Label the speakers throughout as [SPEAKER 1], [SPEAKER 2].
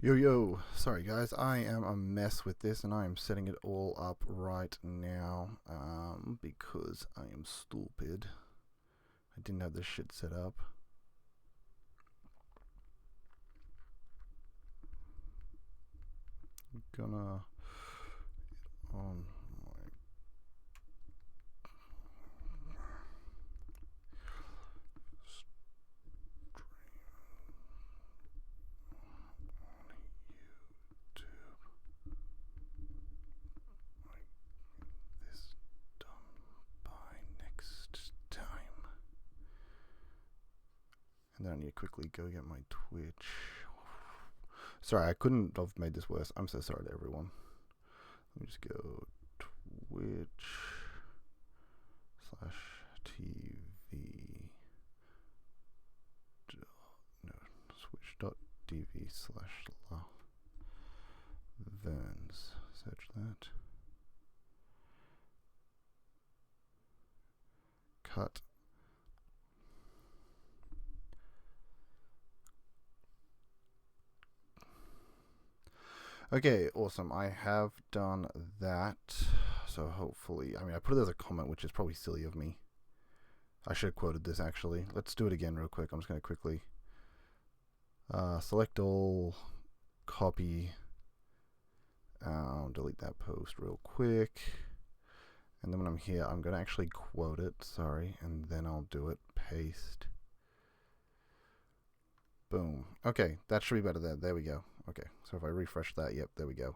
[SPEAKER 1] Yo, sorry guys, I am a mess with this and I am setting it all up right now because I am stupid. I didn't have this shit set up. I'm gonna on my this done by next time. And then I need to quickly go get my Twitch. Sorry, I couldn't have made this worse. I'm so sorry to everyone. Let me just go Twitch/TV. No, Switch.tv/Verns. Search that. Cut. Okay, awesome. I have done that. So hopefully, I put it as a comment, which is probably silly of me. I should have quoted this actually. Let's do it again real quick. I'm just going to quickly select all, copy, delete that post real quick. And then when I'm here, I'm going to actually quote it. Sorry. And then I'll do it. Paste. Boom. Okay, that should be better there. There we go. Okay, so if I refresh that, yep, there we go.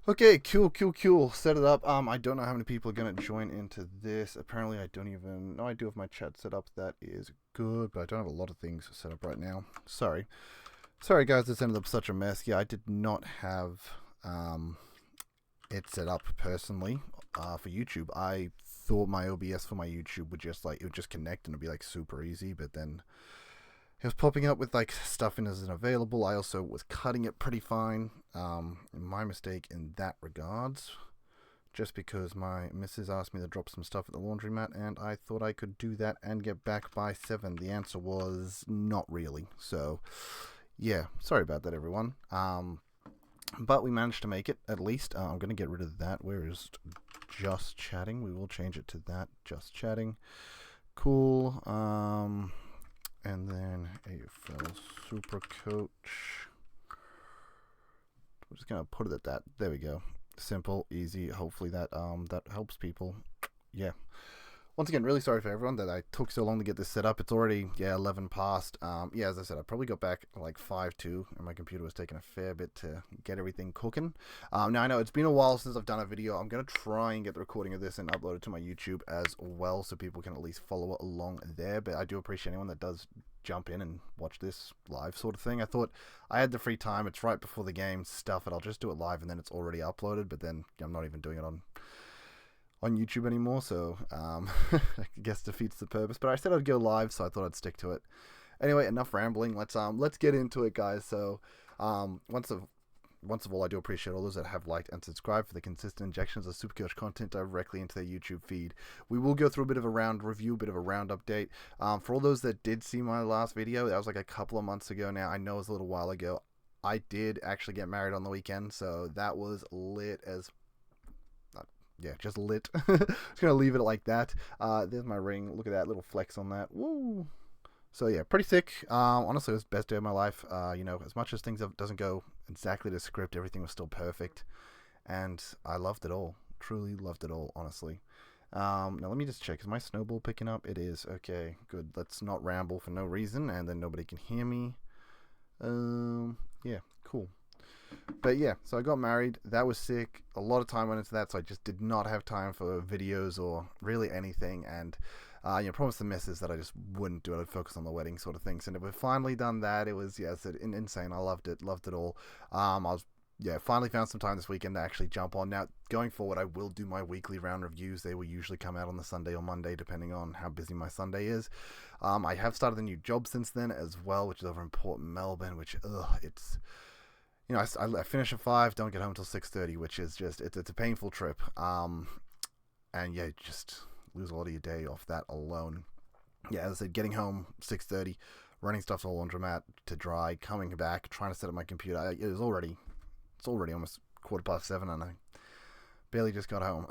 [SPEAKER 1] Okay, cool. Set it up. I don't know how many people are going to join into this. Apparently, I don't even... No, I do have my chat set up. That is good, but I don't have a lot of things set up right now. Sorry, guys, this ended up such a mess. Yeah, I did not have it set up personally for YouTube. I thought my OBS for my YouTube would just, it would just connect and it'd be, super easy, but then... It was popping up with stuff in as unavailable. I also was cutting it pretty fine. My mistake in that regards. Just because my missus asked me to drop some stuff at the laundromat and I thought I could do that and get back by 7. The answer was not really. So, yeah, sorry about that, everyone. But we managed to make it, at least. I'm going to get rid of that. Where is just chatting? We will change it to that, just chatting. Cool. And then AFL Supercoach. We're just gonna put it at that. There we go. Simple, easy. Hopefully that that helps people. Yeah. Once again, really sorry for everyone that I took so long to get this set up. It's already 11 past. Yeah, as I said, I probably got back at 5:02, and my computer was taking a fair bit to get everything cooking. Now I know it's been a while since I've done a video. I'm gonna try and get the recording of this and upload it to my YouTube as well, so people can at least follow along there. But I do appreciate anyone that does jump in and watch this live sort of thing. I thought I had the free time. It's right before the game. Stuff it. I'll just do it live, and then it's already uploaded. But then I'm not even doing it on YouTube anymore, so I guess defeats the purpose. But I said I'd go live, so I thought I'd stick to it. Anyway, enough rambling. Let's get into it, guys. So once of all, I do appreciate all those that have liked and subscribed for the consistent injections of Supercoach content directly into their YouTube feed. We will go through a bit of a round review, a bit of a round update. For all those that did see my last video, that was a couple of months ago now. I know it was a little while ago. I did actually get married on the weekend, so that was lit as... Yeah, just lit. Just gonna leave it like that. There's my ring. Look at that little flex on that. Woo! So yeah, pretty sick. Honestly, it was the best day of my life. As much as things doesn't go exactly to script, everything was still perfect, and I loved it all. Truly loved it all, honestly. Now let me just check. Is my snowball picking up? It is. Okay, good. Let's not ramble for no reason, and then nobody can hear me. Yeah, cool. But yeah, so I got married. That was sick. A lot of time went into that, so I just did not have time for videos or really anything. And promised the missus that I just wouldn't do it. I'd focus on the wedding sort of things. And we've finally done that. It was insane. I loved it all. Finally found some time this weekend to actually jump on. Now, going forward, I will do my weekly round reviews. They will usually come out on the Sunday or Monday, depending on how busy my Sunday is. I have started a new job since then as well, which is over in Port Melbourne, which, it's... I finish at 5, don't get home till 6:30, which is just, it's a painful trip. And yeah, just lose a lot of your day off that alone. Yeah, as I said, getting home 6:30, running stuff's all laundromat to dry, coming back, trying to set up my computer. It's already almost 7:15, and I barely just got home.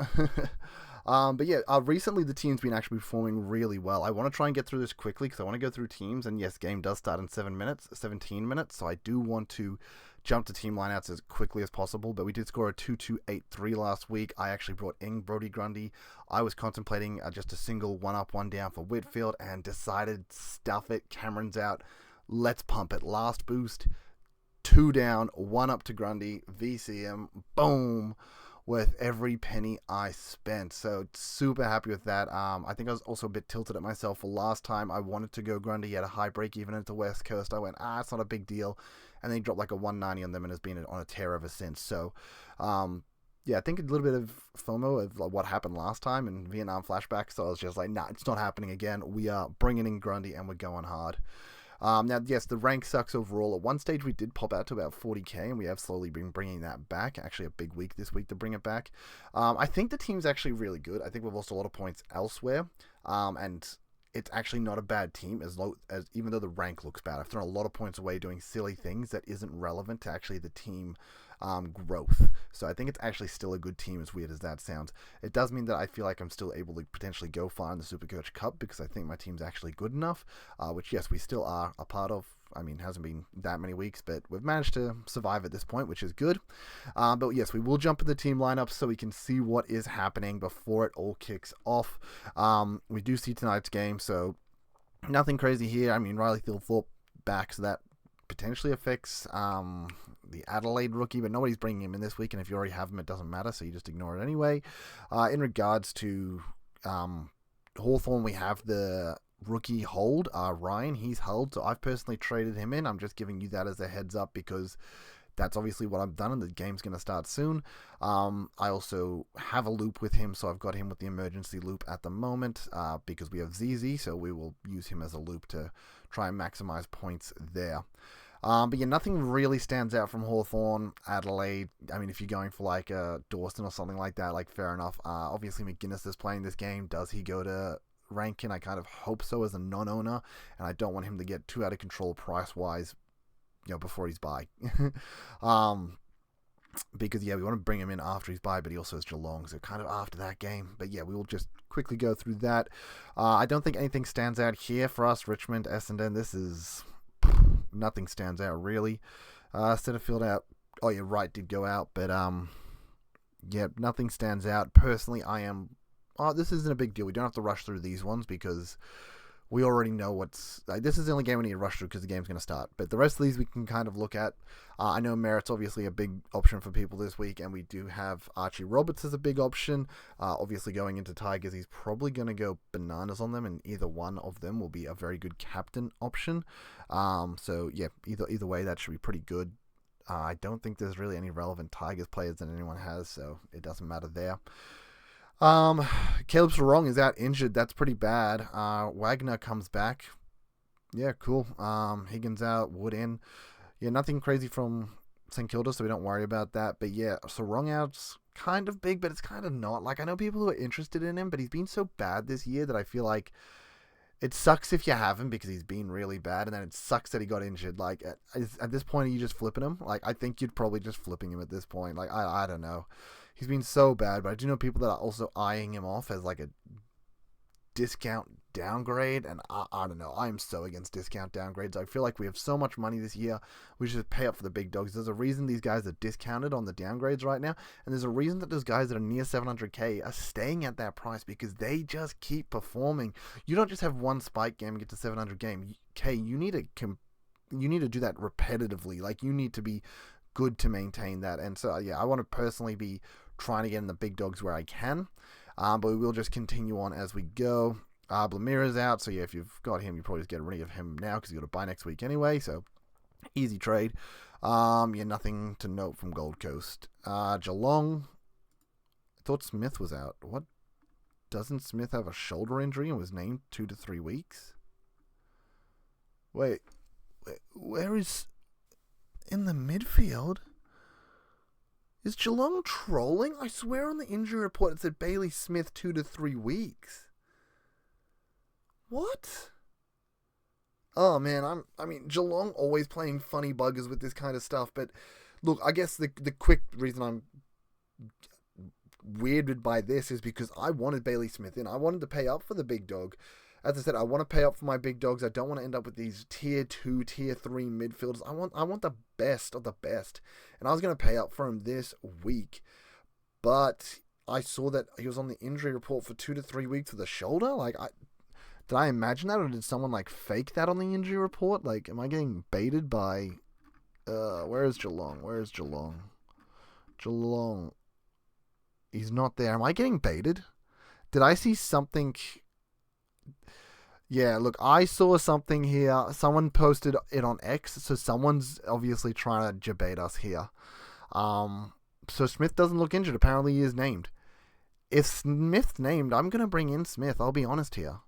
[SPEAKER 1] But yeah, recently the team's been actually performing really well. I want to try and get through this quickly because I want to go through teams, and yes, game does start in 17 minutes, so I do want to jump to team lineouts as quickly as possible. But we did score a 2-2-8-3 last week. I actually brought in Brody Grundy. I was contemplating just a single 1-up, 1-down for Whitfield and decided stuff it. Cameron's out. Let's pump it. Last boost. 2 down, 1 up to Grundy. VCM. Boom. With every penny I spent. So super happy with that. I think I was also a bit tilted at myself for last time. I wanted to go Grundy at a high break even into West Coast. I went, it's not a big deal. And then he dropped like a 190 on them and has been on a tear ever since. So, yeah, I think a little bit of FOMO of like what happened last time in Vietnam flashback. So I was just like, it's not happening again. We are bringing in Grundy and we're going hard. Now, yes, the rank sucks overall. At one stage, we did pop out to about 40k, and we have slowly been bringing that back. Actually, a big week this week to bring it back. I think the team's actually really good. I think we've lost a lot of points elsewhere, and it's actually not a bad team, as even though the rank looks bad. I've thrown a lot of points away doing silly things that isn't relevant to actually the team growth. So I think it's actually still a good team, as weird as that sounds. It does mean that I feel like I'm still able to potentially go far in the Supercoach Cup because I think my team's actually good enough, which, yes, we still are a part of. I mean, it hasn't been that many weeks, but we've managed to survive at this point, which is good. But yes, we will jump in the team lineup so we can see what is happening before it all kicks off. We do see tonight's game, so nothing crazy here. I mean, Riley Thilthorpe back, so that potentially affects the Adelaide rookie, but nobody's bringing him in this week, and if you already have him, it doesn't matter, so you just ignore it anyway. In regards to Hawthorn, we have the rookie hold, Ryan, he's held, so I've personally traded him in. I'm just giving you that as a heads up because that's obviously what I've done, and the game's going to start soon. I also have a loop with him, so I've got him with the emergency loop at the moment because we have ZZ, so we will use him as a loop to try and maximize points there. But yeah, nothing really stands out from Hawthorn, Adelaide. I mean, if you're going for like Dawson or something like that, like fair enough. Obviously, McGuinness is playing this game. Does he go to Rankin? I kind of hope so as a non-owner, and I don't want him to get too out of control price-wise, before he's by. Because, yeah, we want to bring him in after he's by, but he also has Geelong, so kind of after that game. But, yeah, we will just quickly go through that. I don't think anything stands out here for us. Richmond, Essendon, this is... nothing stands out, really. Setterfield out. Oh, yeah, Wright did go out, but, yeah, nothing stands out. Personally, I am... this isn't a big deal. We don't have to rush through these ones because we already know what's... this is the only game we need to rush through because the game's going to start. But the rest of these we can kind of look at. I know Merritt's obviously a big option for people this week, and we do have Archie Roberts as a big option. Obviously, going into Tigers, he's probably going to go bananas on them, and either one of them will be a very good captain option. So, yeah, either way, that should be pretty good. I don't think there's really any relevant Tigers players that anyone has, so it doesn't matter there. Caleb Sarong is out injured. That's pretty bad. Wagner comes back. Yeah, cool. Higgins out, Wood in. Yeah, nothing crazy from St. Kilda, so we don't worry about that. But yeah, Sarong out's kind of big, but it's kind of not. Like, I know people who are interested in him, but he's been so bad this year that I feel like it sucks if you have him because he's been really bad, and then it sucks that he got injured. Like, at this point, are you just flipping him? Like, I think you'd probably just flipping him at this point. Like, I don't know. He's been so bad, but I do know people that are also eyeing him off as like a discount downgrade, and I don't know. I am so against discount downgrades. I feel like we have so much money this year. We should pay up for the big dogs. There's a reason these guys are discounted on the downgrades right now, and there's a reason that those guys that are near 700k are staying at that price because they just keep performing. You don't just have one spike game and get to 700k. You need to do that repetitively. Like, you need to be good to maintain that. And so, yeah, I want to personally be trying to get in the big dogs where I can. But we will just continue on as we go. Blamira's out, so yeah, if you've got him, you probably just get rid of him now because you got to buy next week anyway, so easy trade. Yeah, nothing to note from Gold Coast. Geelong, I thought Smith was out. What? Doesn't Smith have a shoulder injury and was named 2 to 3 weeks? Wait, where is... in the midfield? Is Geelong trolling? I swear on the injury report it said Bailey Smith 2 to 3 weeks. What? Oh man, Geelong always playing funny buggers with this kind of stuff. But look, I guess the quick reason I'm weirded by this is because I wanted Bailey Smith in. I wanted to pay up for the big dog. As I said, I want to pay up for my big dogs. I don't want to end up with these tier 2, tier 3 midfielders. I want the best of the best. And I was going to pay up for him this week. But I saw that he was on the injury report for 2 to 3 weeks with a shoulder. Did I imagine that, or did someone fake that on the injury report? Am I getting baited by where is Geelong? Where is Geelong? Geelong. He's not there. Am I getting baited? Did I see something? Yeah, look, I saw something here. Someone posted it on X, so someone's obviously trying to debate us here. So Smith doesn't look injured. Apparently he is named. If Smith's named, I'm going to bring in Smith. I'll be honest here.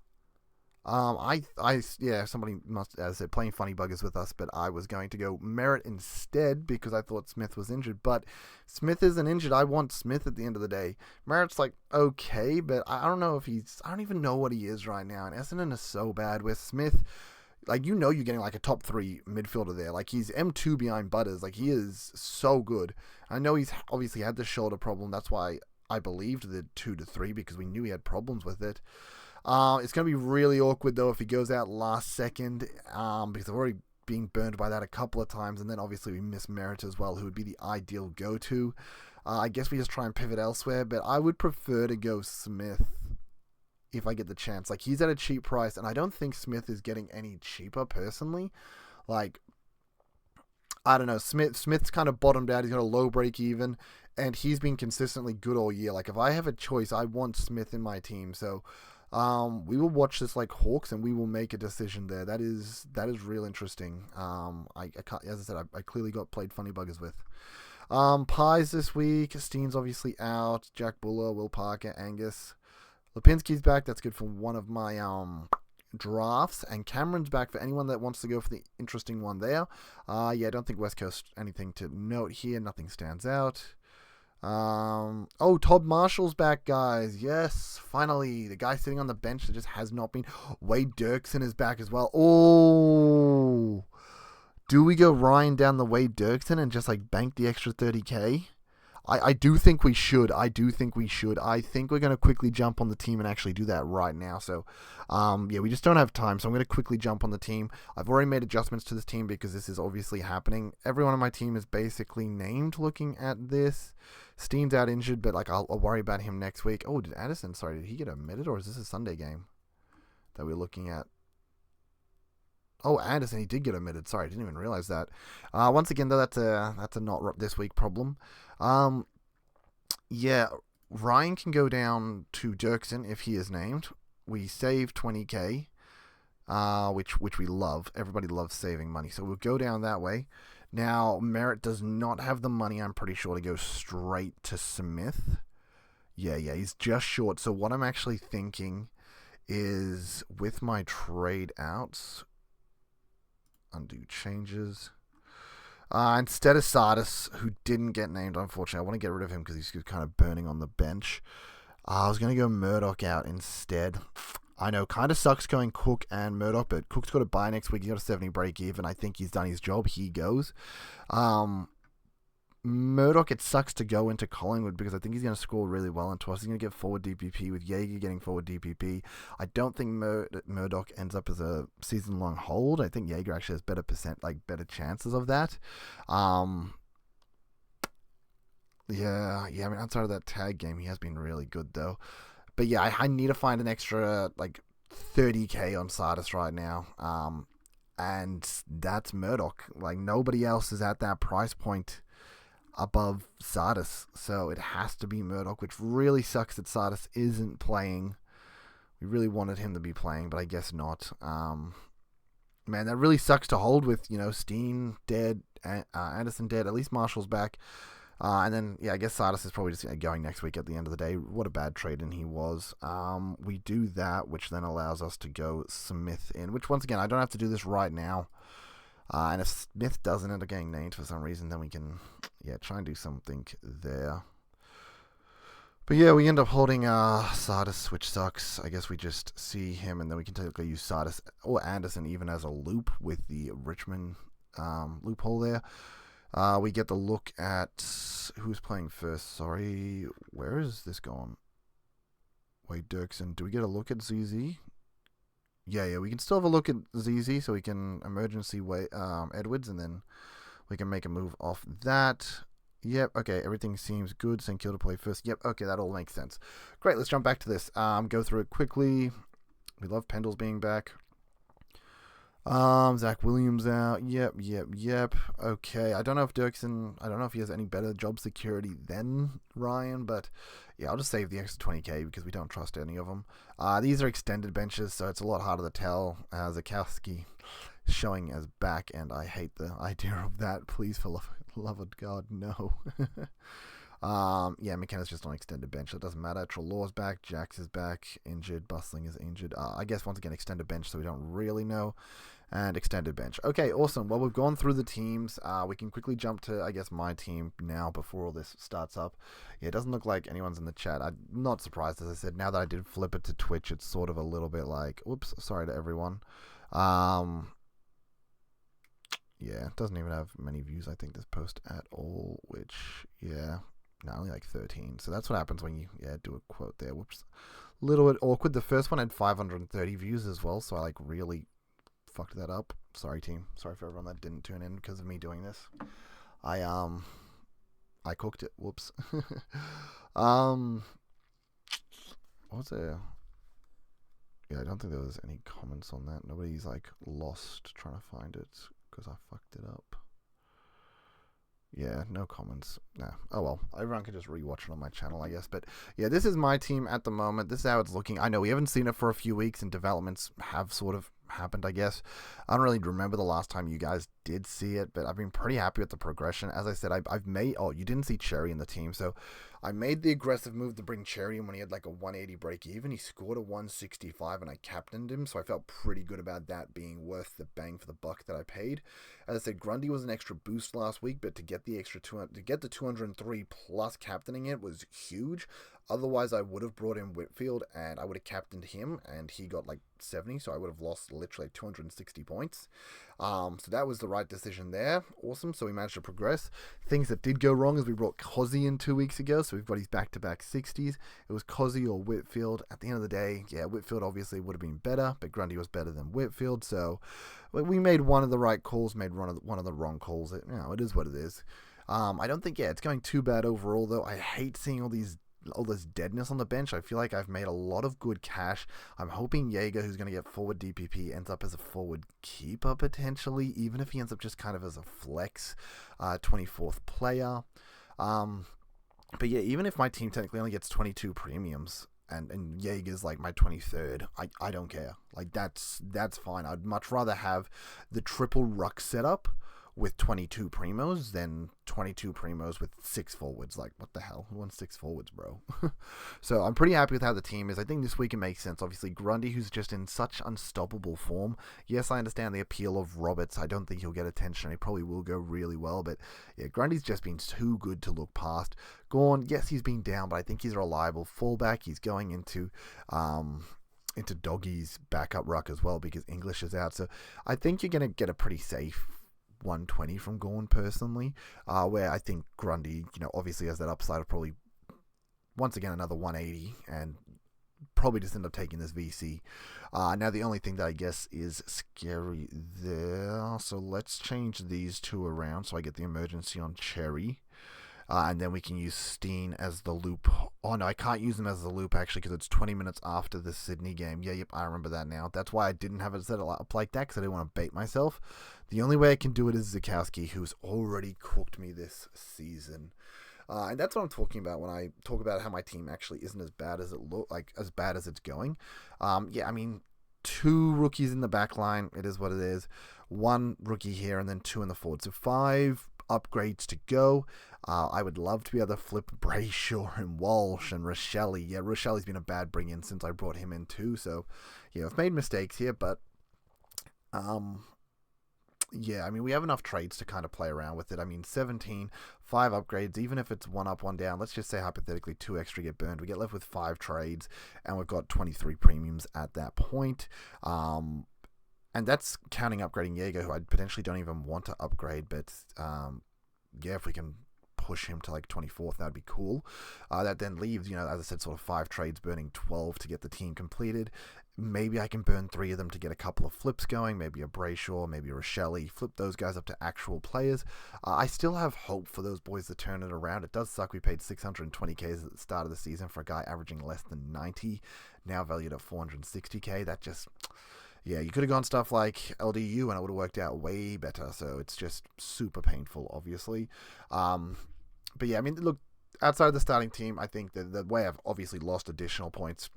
[SPEAKER 1] Somebody must, as I said, playing funny buggers with us, but I was going to go Merritt instead because I thought Smith was injured. But Smith isn't injured. I want Smith at the end of the day. Merritt's okay, but I don't know if I don't even know what he is right now. And Essendon is so bad with Smith. You're getting a top 3 midfielder there. He's M2 behind Butters. He is so good. I know he's obviously had the shoulder problem. That's why I believed the 2 to 3 because we knew he had problems with it. It's going to be really awkward, though, if he goes out last second, because I've already been burned by that a couple of times, and then obviously we miss Merritt as well, who would be the ideal go-to. I guess we just try and pivot elsewhere, but I would prefer to go Smith if I get the chance. He's at a cheap price, and I don't think Smith is getting any cheaper, personally. I don't know, Smith's kind of bottomed out. He's got a low break even, and he's been consistently good all year. If I have a choice, I want Smith in my team, so we will watch this like Hawks, and we will make a decision there. That is real interesting. I can't, as I said, I clearly got played funny buggers with. Pies this week. Steen's obviously out. Jack Buller, Will Parker, Angus. Lipinski's back. That's good for one of my drafts. And Cameron's back for anyone that wants to go for the interesting one there. I don't think West Coast anything to note here. Nothing stands out. Todd Marshall's back, guys. Yes, finally. The guy sitting on the bench that just has not been. Wade Dirksen is back as well. Oh, do we go Ryan down the Wade Dirksen and just bank the extra 30k? I do think we should. I think we're going to quickly jump on the team and actually do that right now. So, we just don't have time. So I'm going to quickly jump on the team. I've already made adjustments to this team because this is obviously happening. Everyone on my team is basically named looking at this. Steen's out injured, but I'll worry about him next week. Oh, did he get omitted, or is this a Sunday game that we're looking at? Oh, Anderson, he did get omitted. Sorry, I didn't even realize that. Once again, though, that's a not this week problem. Ryan can go down to Dirksen if he is named. We save 20k, which we love. Everybody loves saving money, so we'll go down that way. Now, Merritt does not have the money, I'm pretty sure, to go straight to Smith. Yeah, he's just short. So what I'm actually thinking is, with my trade outs, undo changes. Instead of Sardis, who didn't get named, unfortunately, I want to get rid of him because he's kind of burning on the bench. I was going to go Murdoch out instead. I know, kind of sucks going Cook and Murdoch, but Cook's got a bye next week. He's got a 70 break even. I think he's done his job. He goes. Murdoch, it sucks to go into Collingwood because I think he's going to score really well into us. He's going to get forward DPP with Jaeger getting forward DPP. I don't think Murdoch ends up as a season-long hold. I think Jaeger actually has better chances of that. Outside of that tag game, he has been really good though. But yeah, I need to find an extra 30k on Sardis right now. And that's Murdoch. Nobody else is at that price point above Sardis, so it has to be Murdoch, which really sucks that Sardis isn't playing. We really wanted him to be playing, but I guess not. Man, that really sucks to hold with, Steen dead, Anderson dead, at least Marshall's back. And then, I guess Sardis is probably just going next week at the end of the day. What a bad trade-in he was. We do that, which then allows us to go Smith in, which, once again, I don't have to do this right now. And if Smith doesn't end up getting named for some reason, then we can, try and do something there. But yeah, we end up holding Sardis, which sucks. I guess we just see him, and then we can technically use Sardis or Anderson even as a loop with the Richmond loophole there. We get the look at who's playing first. Sorry, where is this going? Wait, Dirksen. Do we get a look at ZZ? Yeah, we can still have a look at ZZ, so we can emergency wait Edwards, and then we can make a move off that. Yep, okay, everything seems good. St. Kilda play first. Yep, okay, that all makes sense. Great, let's jump back to this. Go through it quickly. We love Pendles being back. Zach Williams out. Yep. Okay, I don't know if he has any better job security than Ryan, but yeah, I'll just save the extra 20k because we don't trust any of them. These are extended benches, so it's a lot harder to tell. Zakowski showing as back, and I hate the idea of that. Please, for love of God, no. McKenna's just on extended bench, so it doesn't matter. Trelaw's back, Jax is back, injured, Bustling is injured. I guess once again, extended bench, so we don't really know. And extended bench. Okay, awesome. Well, we've gone through the teams. We can quickly jump to, I guess, my team now before all this starts up. Yeah, it doesn't look like anyone's in the chat. I'm not surprised, as I said. Now that I did flip it to Twitch, it's sort of a little bit like, whoops, sorry to everyone. Yeah, it doesn't even have many views, I think, this post at all, which, yeah, no, only like 13. So that's what happens when you, do a quote there. Whoops. A little bit awkward. The first one had 530 views as well, so I, like, really fucked that up. Sorry, team. Sorry for everyone that didn't tune in because of me doing this. I cooked it. Whoops. What was there? Yeah, I don't think there was any comments on that. Nobody's, like, lost trying to find it because I fucked it up. Yeah, no comments. Nah. Oh well, everyone can just rewatch it on my channel, I guess. But yeah, this is my team at the moment. This is how it's looking. I know we haven't seen it for a few weeks, and developments have sort of happened, I guess. I don't really remember the last time you guys did see it, but I've been pretty happy with the progression. As I said, I've made... Oh, you didn't see Cherry in the team, so I made the aggressive move to bring Cherry in when he had like a 180 break even. He scored a 165, and I captained him, so I felt pretty good about that being worth the bang for the buck that I paid. As I said, Grundy was an extra boost last week, but to get the extra 203 plus captaining it was huge. Otherwise, I would have brought in Whitfield, and I would have captained him, and he got like 70, so I would have lost literally 260 points. So that was the right decision there. Awesome. So we managed to progress. Things that did go wrong is we brought Cozzy in 2 weeks ago, so we've got his back-to-back 60s. It was Cozzy or Whitfield. At the end of the day, yeah, Whitfield obviously would have been better, but Grundy was better than Whitfield, so we made one of the right calls, made one of the wrong calls. It is what it is. I don't think, it's going too bad overall, though. I hate seeing all this deadness on the bench. I feel like I've made a lot of good cash. I'm hoping Jaeger, who's going to get forward DPP, ends up as a forward keeper potentially, even if he ends up just kind of as a flex 24th player. But yeah, even if my team technically only gets 22 premiums, and Jaeger's like my 23rd, I don't care. Like, that's fine. I'd much rather have the triple ruck setup with 22 primos than 22 primos with 6 forwards. Like, what the hell? Who wants 6 forwards, bro? So I'm pretty happy with how the team is. I think this week it makes sense. Obviously, Grundy, who's just in such unstoppable form. Yes, I understand the appeal of Roberts. I don't think he'll get attention. He probably will go really well. But yeah, Grundy's just been too good to look past. Gorn, yes, he's been down, but I think he's a reliable fallback. He's going into Doggy's backup ruck as well because English is out. So I think you're going to get a pretty safe 120 from Gorn personally, where I think Grundy, obviously has that upside of probably, once again, another 180, and probably just end up taking this VC. Now, the only thing that I guess is scary there, so let's change these two around so I get the emergency on Cherry. And then we can use Steen as the loop. Oh, no, I can't use him as the loop, actually, because it's 20 minutes after the Sydney game. Yep, I remember that now. That's why I didn't have it set up like that, because I didn't want to bait myself. The only way I can do it is Zakowski, who's already cooked me this season. And that's what I'm talking about when I talk about how my team actually isn't as bad as as bad as it's going. 2 rookies in the back line. It is what it is. 1 rookie here, and then 2 in the forward. So 5 upgrades to go. I would love to be able to flip Brayshaw and Walsh and Rochelle. Yeah, Rochelle's been a bad bring-in since I brought him in too. So, yeah, I've made mistakes here, but Yeah, I mean, we have enough trades to kind of play around with it. I mean, 17, 5 upgrades, even if it's one up, one down, let's just say hypothetically 2 extra get burned. We get left with 5 trades, and we've got 23 premiums at that point. And that's counting upgrading Jaeger, who I potentially don't even want to upgrade, but yeah, if we can push him to like 24th, that'd be cool. That then leaves, as I said, sort of 5 trades burning 12 to get the team completed. Maybe I can burn 3 of them to get a couple of flips going, maybe a Brayshaw, maybe a Rochelle, flip those guys up to actual players. I still have hope for those boys to turn it around. It does suck we paid 620k at the start of the season for a guy averaging less than 90, now valued at 460k. That just... Yeah, you could have gone stuff like LDU and it would have worked out way better. So it's just super painful, obviously. But yeah, I mean, look, outside of the starting team, I think that the way I've obviously lost additional points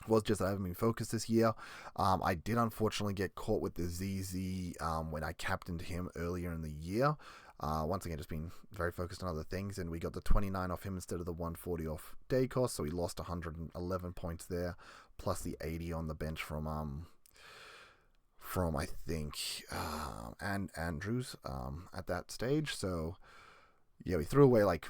[SPEAKER 1] was just that I haven't been focused this year. I did unfortunately get caught with the ZZ when I captained him earlier in the year. Once again, just being very focused on other things, and we got the 29 off him instead of the 140 off day cost, so we lost 111 points there, plus the 80 on the bench from I think and Andrews at that stage. So yeah, we threw away like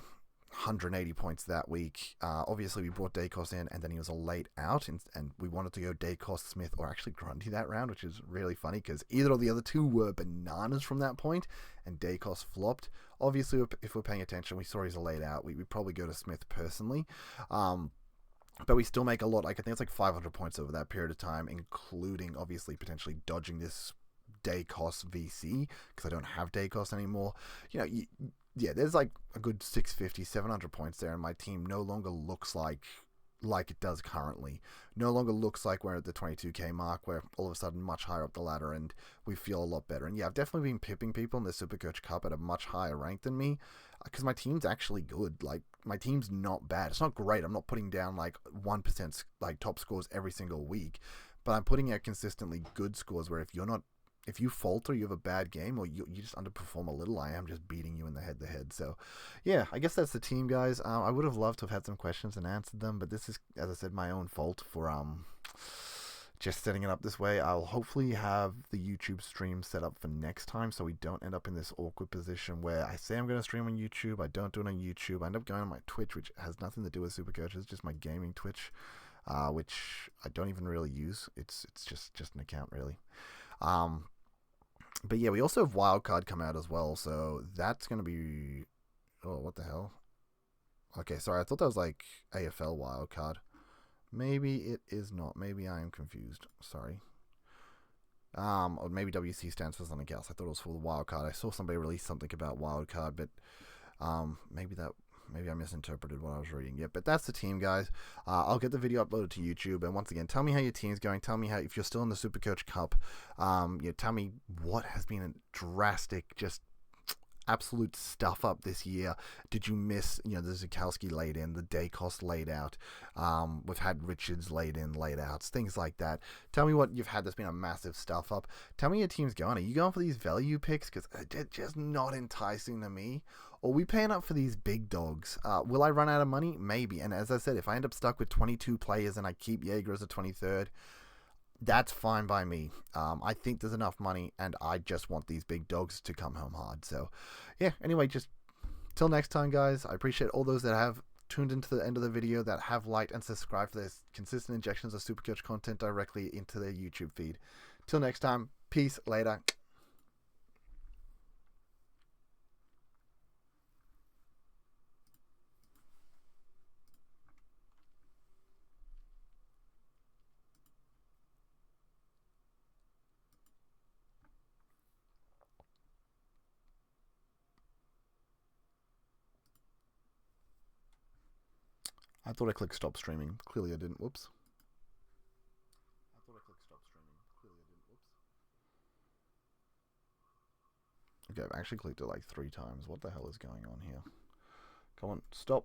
[SPEAKER 1] 180 points that week. Obviously we brought Dacos in, and then he was a late out, and we wanted to go Dacos, Smith, or actually Grundy that round, which is really funny because either of the other two were bananas from that point, and Dacos flopped. Obviously, if we're paying attention, we saw he's a late out. We'd probably go to Smith personally. But we still make a lot. Like, I think it's like 500 points over that period of time, including obviously potentially dodging this Dacos VC because I don't have Dacos anymore. Yeah, there's like a good 650, 700 points there, and my team no longer looks like it does currently. No longer looks like we're at the 22k mark. We're all of a sudden much higher up the ladder, and we feel a lot better. And yeah, I've definitely been pipping people in the Supercoach Cup at a much higher rank than me because my team's actually good. Like, my team's not bad. It's not great. I'm not putting down like 1% like top scores every single week, but I'm putting out consistently good scores where if you falter, you have a bad game, or you just underperform a little, I am just beating you in the head-to-head. So, yeah, I guess that's the team, guys. I would have loved to have had some questions and answered them, but this is, as I said, my own fault for just setting it up this way. I'll hopefully have the YouTube stream set up for next time so we don't end up in this awkward position where I say I'm going to stream on YouTube, I don't do it on YouTube, I end up going on my Twitch, which has nothing to do with Supercoach. It's just my gaming Twitch, which I don't even really use. It's just an account, really. But yeah, we also have Wildcard come out as well, so that's going to be... Oh, what the hell? Okay, sorry, I thought that was like AFL Wildcard. Maybe it is not. Maybe I am confused. Sorry. Or maybe WC stands for something else. I thought it was for the Wildcard. I saw somebody release something about Wildcard, but maybe I misinterpreted what I was reading. Yeah, but that's the team, guys. I'll get the video uploaded to YouTube. And once again, tell me how your team's going. Tell me how, if you're still in the Supercoach Cup, tell me what has been a drastic, just absolute stuff up this year. Did you miss, the Zukowski laid in, the Dacos laid out? We've had Richards laid in, laid outs, things like that. Tell me what you've had that's been a massive stuff up. Tell me your team's going. Are you going for these value picks? Because they're just not enticing to me. Or are we paying up for these big dogs? Will I run out of money? Maybe. And as I said, if I end up stuck with 22 players and I keep Jaeger as a 23rd, that's fine by me. I think there's enough money, and I just want these big dogs to come home hard. So, yeah, anyway, just till next time, guys. I appreciate all those that have tuned into the end of the video, that have liked and subscribed for this consistent injections of Supercoach content directly into their YouTube feed. Till next time, peace, later. I thought I clicked stop streaming. Clearly I didn't. Whoops. Okay, I've actually clicked it like 3 times. What the hell is going on here? Come on, stop.